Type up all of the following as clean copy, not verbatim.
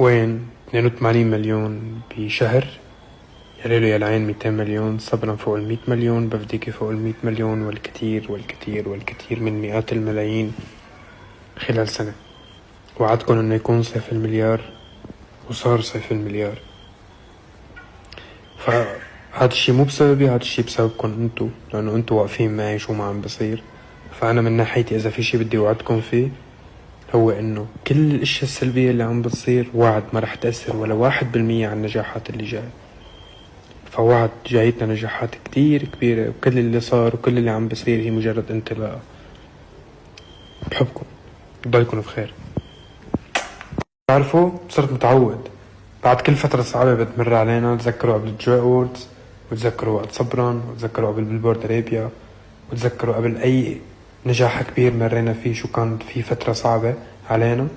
وين 82 مليون بشهر؟ يا ليلو يا العين 200 مليون، صبرا فوق 100 مليون، بفديكي فوق 100 مليون، والكثير والكثير والكثير من مئات الملايين خلال سنة. وعدكم انه يكون صيف المليار، وصار صيف المليار. فهذا الشي مو بسببي، هذا الشي بسببكم انتو، لانه انتو واقفين معي شو ما عم بصير. فانا من ناحيتي اذا في شي بدي وعدكم فيه هو انه كل الاشياء السلبية اللي عم بتصير وعد ما رح تأثر ولا 1% على النجاحات اللي جاي. فوعد جايتنا نجاحات كتير كبيرة، وكل اللي صار وكل اللي عم بصير هي مجرد انطلاقة. بحبكم، بضلكم بخير. تعرفوا صرت متعود بعد كل فترة صعبة بتمر علينا تذكروا قبل الجوي أوردز، وتذكروا وقت صبرا، وتذكروا قبل بيلبورد أرابيا، وتذكروا قبل أي نجاح كبير مرينا فيه شو كانت في فترة صعبة علينا،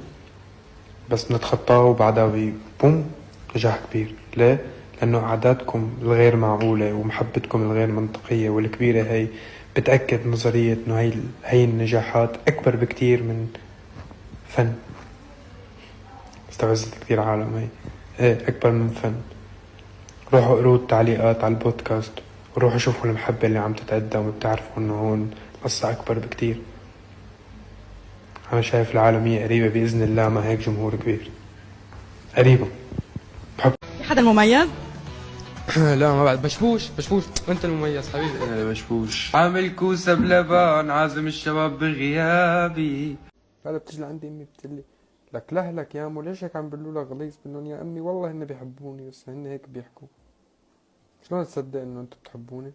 بس نتخطاه وبعدها بوم نجاح كبير. ليه؟ لأنه أعدادكم الغير معقولة ومحبتكم الغير منطقية والكبيرة هي بتأكد نظرية إنه هي النجاحات أكبر بكتير من فن. استفزت كتير عالم هي. ايه أكبر من فن. روحوا قروا التعليقات على البودكاست، وروحوا شوفوا المحبة اللي عم تتقدم، وبتعرفوا إنه هون القصة أكبر بكتير. أنا شايف العالمية قريبة بإذن الله، ما هيك جمهور كبير قريبة. بحب. في حدا مميز؟ لا ما بعد. بشبوش انت المميز حبيبي. انا بشبوش عامل كوسه بلبن، عازم الشباب بغيابي. هلا بتجي لعندي امي بتقلي لك لهلك يا امو، ليش هيك عم بقولوا لك غليظ؟ بنون يا امي والله هن بيحبوني، بس هن هيك بيحكوا. شلون تصدق انه انتو بتحبوني؟